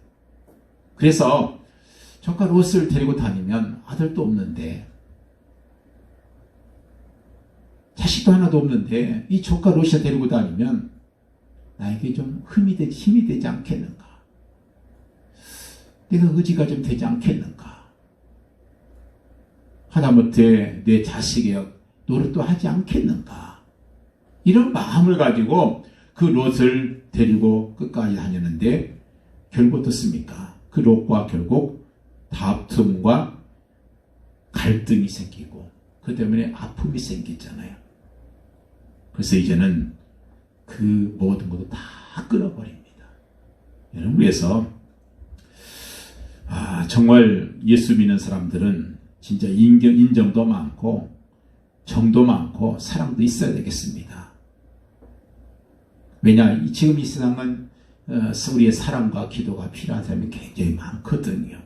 그래서 조카 롯을 데리고 다니면 아들도 없는데 자식도 하나도 없는데 이 조카 롯이 데리고 다니면 나에게 좀 힘이 되지 않겠는가? 내가 의지가 좀 되지 않겠는가? 하다못해 내 자식의 노릇도 하지 않겠는가? 이런 마음을 가지고 그 롯을 데리고 끝까지 다녔는데 결국 어떻습니까? 그 롯과 결국 다툼과 갈등이 생기고 그 때문에 아픔이 생겼잖아요. 그래서 이제는 그 모든 것도 다 끊어버립니다. 여러분, 그래서 정말 예수 믿는 사람들은 진짜 인정도 많고 정도 많고 사랑도 있어야 되겠습니다. 왜냐, 지금 이 세상은 우리의 사랑과 기도가 필요한 사람이 굉장히 많거든요.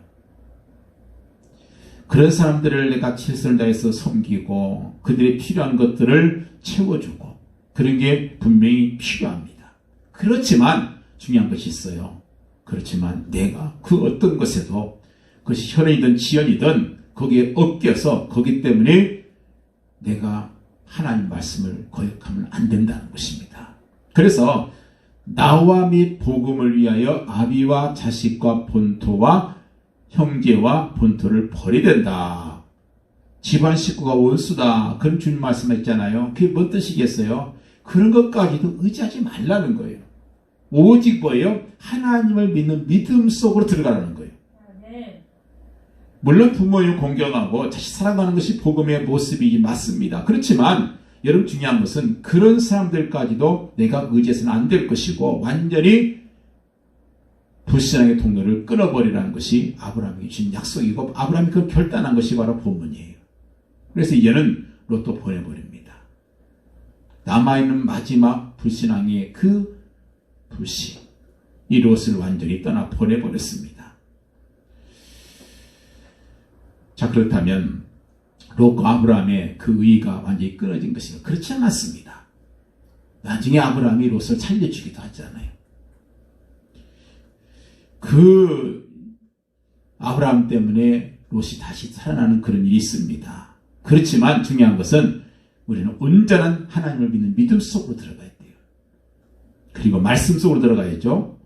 그런 사람들을 내가 최선을 다해서 섬기고 그들의 필요한 것들을 채워주고 그런 게 분명히 필요합니다. 그렇지만 중요한 것이 있어요. 그렇지만 내가 그 어떤 것에도 그것이 혈연이든 지연이든 거기에 엮여서 거기 때문에 내가 하나님 말씀을 거역하면 안 된다는 것입니다. 그래서 나와 및 복음을 위하여 아비와 자식과 본토와 형제와 본토를 버려야 된다. 집안 식구가 원수다. 그런 주님 말씀했잖아요. 그게 뭔 뜻이겠어요? 그런 것까지도 의지하지 말라는 거예요. 오직 뭐예요? 하나님을 믿는 믿음 속으로 들어가라는 거예요. 물론 부모님 공경하고 자식 사랑하는 것이 복음의 모습이기 맞습니다. 그렇지만 여러분, 중요한 것은 그런 사람들까지도 내가 의지해서는 안 될 것이고 완전히 불신앙의 통로를 끊어버리라는 것이 아브라함이 주신 약속이고 아브라함이 그걸 결단한 것이 바로 본문이에요. 그래서 이제는 롯도 보내버립니다. 남아있는 마지막 불신앙의 그 불신, 이 롯을 완전히 떠나 보내버렸습니다. 자, 그렇다면 롯과 아브라함의 그 의가 완전히 끊어진 것인가? 그렇지 않았습니다. 나중에 아브라함이 롯을 살려주기도 하잖아요. 그 아브라함 때문에 롯이 다시 살아나는 그런 일이 있습니다. 그렇지만 중요한 것은 우리는 온전한 하나님을 믿는 믿음 속으로 들어가야 돼요. 그리고 말씀 속으로 들어가야죠.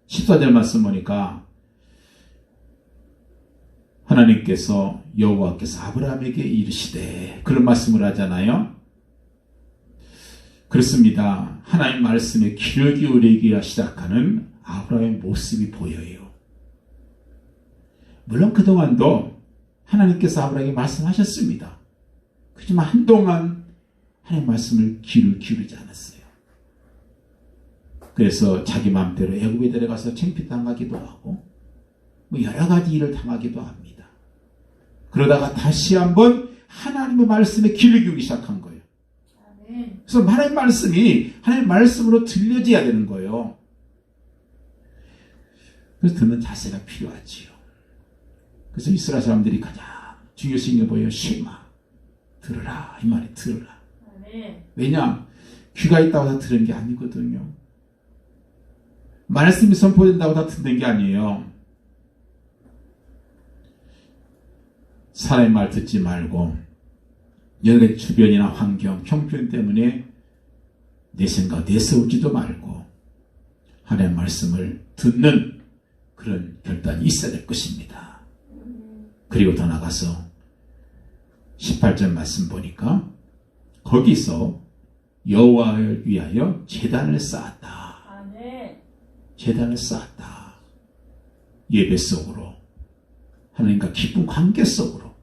14절 말씀 보니까 하나님께서 여호와께서 아브라함에게 이르시되 그런 말씀을 하잖아요. 그렇습니다. 하나님 말씀에 귀를 기울이기 시작하는 아브라함의 모습이 보여요. 물론 그동안도 하나님께서 아브라함에게 말씀하셨습니다. 그렇지만 한동안 하나님 말씀을 귀를 기울이지 않았어요. 그래서 자기 마음대로 애굽에 데려가서 창피당하기도 하고 여러 가지 일을 당하기도 합니다. 그러다가 다시 한번 하나님의 말씀에 귀를 기울이기 시작한 거예요. 그래서 하나님의 말씀이 하나님의 말씀으로 들려져야 되는 거예요. 그래서 듣는 자세가 필요하지요. 그래서 이스라엘 사람들이 가장 중요시 여겨 보여 쉐마, 들으라, 이 말이 들으라. 왜냐? 귀가 있다고 다 들은 게 아니거든요. 말씀이 선포된다고 다 듣는 게 아니에요. 사람의 말 듣지 말고 여러 주변이나 환경, 형편 때문에 내 생각 내세우지도 말고 하나님의 말씀을 듣는 그런 결단이 있어야 될 것입니다. 그리고 더 나가서 18절 말씀 보니까 거기서 여호와를 위하여 제단을 쌓았다. 제단을 쌓았다. 예배 속으로 하나님과 깊은 관계 속으로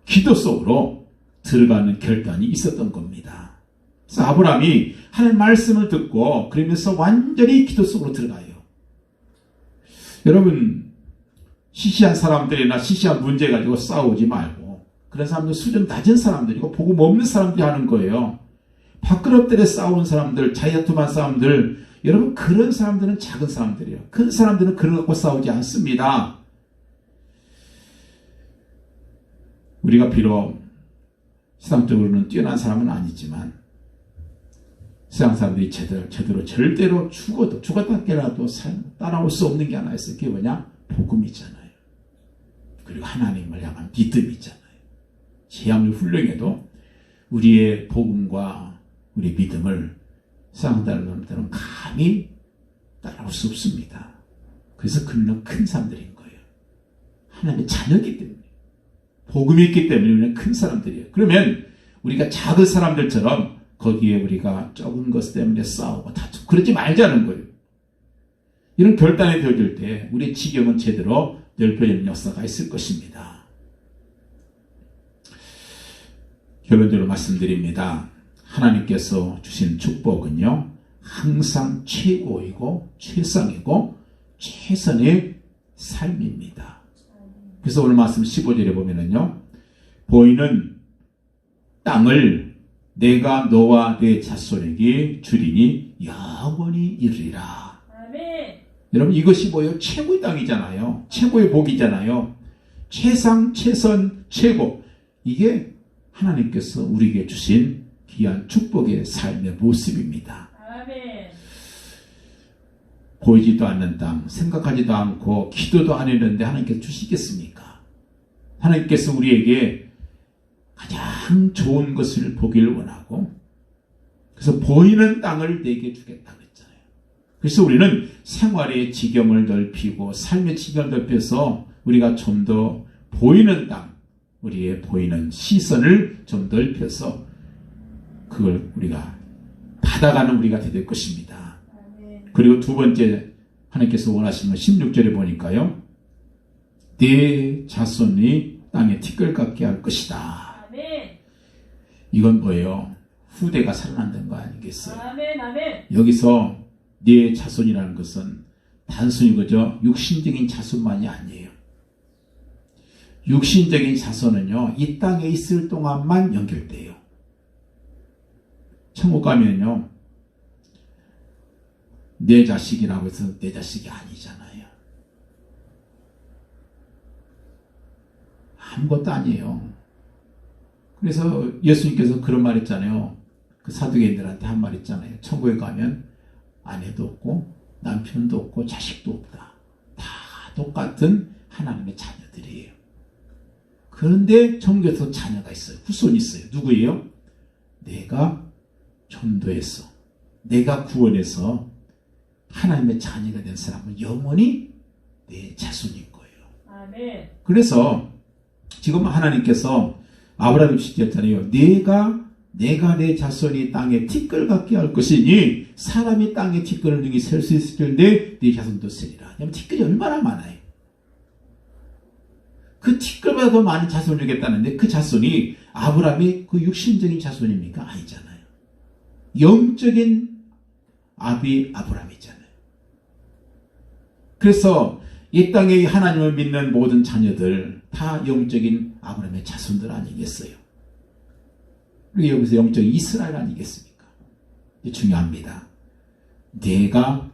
기도 속으로 들어가는 결단이 있었던 겁니다. 그래서 아브라함이 하나님의 말씀을 듣고 그러면서 완전히 기도 속으로 들어가요. 여러분, 시시한 사람들이나 시시한 문제 가지고 싸우지 말고 그런 사람들 수준 낮은 사람들이고 복음 없는 사람들이 하는 거예요. 밥그릇들에 싸운 사람들, 자이아투만 사람들, 여러분 그런 사람들은 작은 사람들이에요. 큰 사람들은 그런 거 갖고 싸우지 않습니다. 우리가 비록 세상적으로는 뛰어난 사람은 아니지만 세상 사람들이 제대로 절대로 죽었다 깨라도 따라올 수 없는 게 하나 있어요. 그게 뭐냐? 복음이잖아요. 그리고 하나님을 향한 믿음이잖아요. 제 아무리 훌륭해도 우리의 복음과 우리 믿음을 세상 사람들은 감히 따라올 수 없습니다. 그래서 그는 큰 사람들인 거예요. 하나님의 자녀이기 때문에. 복음이 있기 때문에 우리는 큰 사람들이에요. 그러면 우리가 작은 사람들처럼 거기에 우리가 적은 것 때문에 싸우고 다투고 그러지 말자는 거예요. 이런 결단이 되어질 때 우리의 지경은 제대로 넓혀지는 역사가 있을 것입니다. 결론적으로 말씀드립니다. 하나님께서 주신 축복은요, 항상 최고이고 최상이고 최선의 삶입니다. 그래서 오늘 말씀 15절에 보면은요, 보이는 땅을 내가 너와 내 자손에게 주리니 영원히 이르리라. 아멘. 여러분, 이것이 뭐예요? 최고의 땅이잖아요. 최고의 복이잖아요. 최상, 최선, 최고. 이게 하나님께서 우리에게 주신 귀한 축복의 삶의 모습입니다. 아멘. 보이지도 않는 땅, 생각하지도 않고 기도도 안 했는데 하나님께서 주시겠습니까? 하나님께서 우리에게 가장 좋은 것을 보기를 원하고, 그래서 보이는 땅을 내게 주겠다 그랬잖아요. 그래서 우리는 생활의 지경을 넓히고 삶의 지경을 넓혀서 우리가 좀 더 보이는 땅, 우리의 보이는 시선을 좀 넓혀서 그걸 우리가 받아가는 우리가 될 것입니다. 그리고 두 번째 하나님께서 원하시는 16절에 보니까요, 내 자손이 땅에 티끌같게 할 것이다. 이건 뭐예요? 후대가 살아난다는 거 아니겠어요? 여기서 내 자손이라는 것은 단순히 그저 육신적인 자손만이 아니에요. 육신적인 자손은요, 이 땅에 있을 동안만 연결돼요. 천국 가면요, 내 자식이라고 해서 내 자식이 아니잖아요. 아무것도 아니에요. 그래서 예수님께서 그런 말 했잖아요. 그 사두개인들한테 한 말 했잖아요. 천국에 가면 아내도 없고 남편도 없고 자식도 없다. 다 똑같은 하나님의 자녀들이에요. 그런데 천국에서 자녀가 있어요. 후손이 있어요. 누구예요? 내가 전도해서, 내가 구원해서 하나님의 자녀가 된 사람은 영원히 내 자손인 거예요. 아멘. 그래서 지금 하나님께서 아브라함이 지켰잖아요. 내가 내 자손이 땅에 티끌같게 할 것이니 사람이 땅에 티끌을 등이 셀 수 있을 텐데 네 자손도 쓰리라. 왜냐하면 티끌이 얼마나 많아요. 그 티끌보다 더 많은 자손을 주겠다는데 그 자손이 아브라함이 그 육신적인 자손입니까? 아니잖아요. 영적인 아비 아브라함이잖아요. 그래서 이 땅에 하나님을 믿는 모든 자녀들 다 영적인 아브라함의 자손들 아니겠어요? 그리고 여기서 영적인 이스라엘 아니겠습니까? 이게 중요합니다. 내가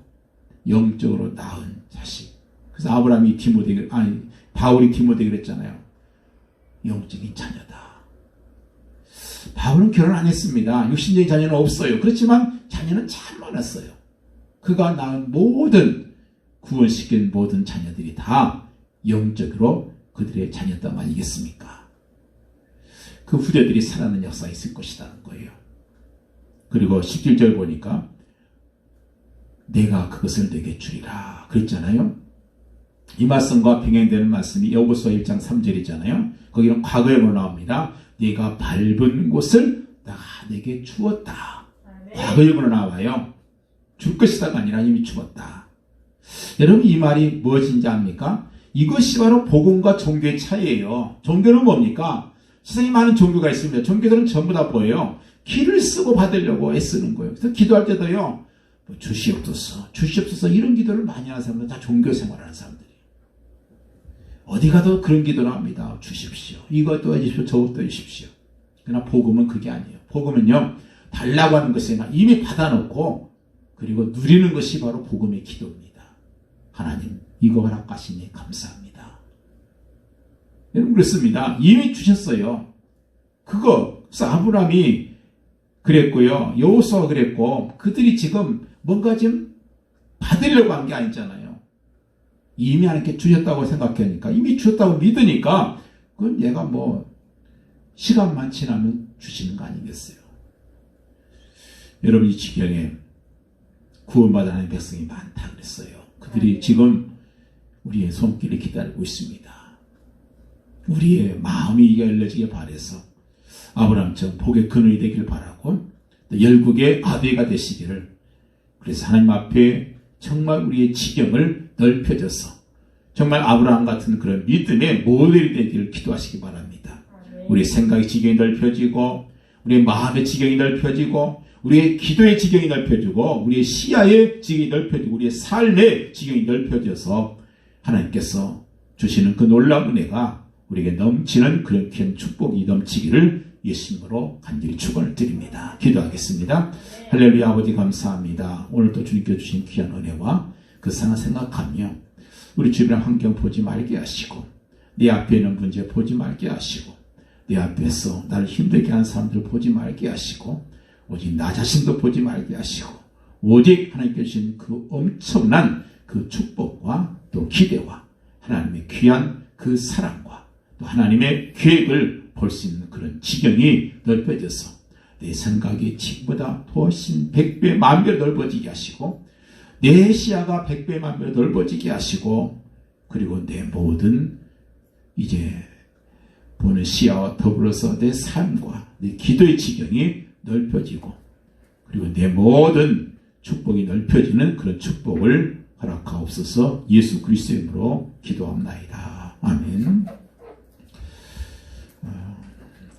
영적으로 낳은 자식. 그래서 아브라함이 바울이 디모데에게 그랬잖아요. 영적인 자녀다. 바울은 결혼 안 했습니다. 육신적인 자녀는 없어요. 그렇지만 자녀는 참 많았어요. 그가 낳은 모든 구원시킨 모든 자녀들이 다 영적으로 그들의 자녀다 아니겠습니까? 그 후대들이 살아나는 역사가 있을 것이라는 거예요. 그리고 17절 보니까 내가 그것을 내게 주리라 그랬잖아요. 이 말씀과 병행되는 말씀이 여고서 1장 3절이잖아요. 거기는 과거에로 나옵니다. 네가 밟은 곳을 내가 내게 주었다. 과거형으로 나와요. 줄 것이다가 아니라 이미 주었다. 여러분, 이 말이 무엇인지 압니까? 이것이 바로 복음과 종교의 차이예요. 종교는 뭡니까? 세상에 많은 종교가 있습니다. 종교들은 전부 다 뭐예요? 기를 쓰고 받으려고 애쓰는 거예요. 그래서 기도할 때도요, 뭐 주시옵소서 이런 기도를 많이 하는 사람들은 다 종교 생활하는 사람들이에요. 어디 가도 그런 기도를 합니다. 주십시오. 이것도 해주십시오. 저것도 해주십시오. 그러나 복음은 그게 아니에요. 복음은요, 달라고 하는 것이 아니라 이미 받아놓고 그리고 누리는 것이 바로 복음의 기도입니다. 하나님, 이거 허락하시니 감사합니다. 여러분, 그렇습니다. 이미 주셨어요. 그래서 아브라함이 그랬고요. 여호수아가 그랬고, 그들이 지금 뭔가 좀 받으려고 한 게 아니잖아요. 이미 하나님께 주셨다고 생각하니까, 이미 주셨다고 믿으니까, 그건 얘가 뭐 시간만 지나면 주시는 거 아니겠어요? 여러분, 이 지경에 구원받아 하는 백성이 많다 그랬어요. 그들이 지금 우리의 손길을 기다리고 있습니다. 우리의 마음이 열려지길 바라서 아브라함처럼 복의 근원이 되길 바라고, 또 열국의 아비가 되시기를, 그래서 하나님 앞에 정말 우리의 지경을 넓혀져서 정말 아브라함 같은 그런 믿음의 모델이 되기를 기도하시기 바랍니다. 우리의 생각의 지경이 넓혀지고, 우리의 마음의 지경이 넓혀지고, 우리의 기도의 지경이 넓혀지고, 우리의 시야의 지경이 넓혀지고, 우리의 삶의 지경이 넓혀져서 하나님께서 주시는 그 놀라운 은혜가 우리에게 넘치는 그런 귀한 축복이 넘치기를 예수님으로 간절히 축원을 드립니다. 기도하겠습니다. 할렐루야. 아버지 감사합니다. 오늘도 주님께 주신 귀한 은혜와 그 상을 생각하며 우리 주변의 환경 보지 말게 하시고, 내 앞에 있는 문제 보지 말게 하시고, 내 앞에서 나를 힘들게 하는 사람들 보지 말게 하시고, 오직 나 자신도 보지 말게 하시고, 오직 하나님께 주신 그 엄청난 그 축복과 또 기대와 하나님의 귀한 그 사랑과 또 하나님의 계획을 볼 수 있는 그런 지경이 넓어져서 내 생각이 지금보다 훨씬 100배, 10,000배 넓어지게 하시고, 내 시야가 100배, 10,000배 넓어지게 하시고, 그리고 내 모든 이제 보는 시야와 더불어서 내 삶과 내 기도의 지경이 넓혀지고, 그리고 내 모든 축복이 넓혀지는 그런 축복을 허락하옵소서. 예수 그리스도의 이름으로 기도합나이다. 아멘.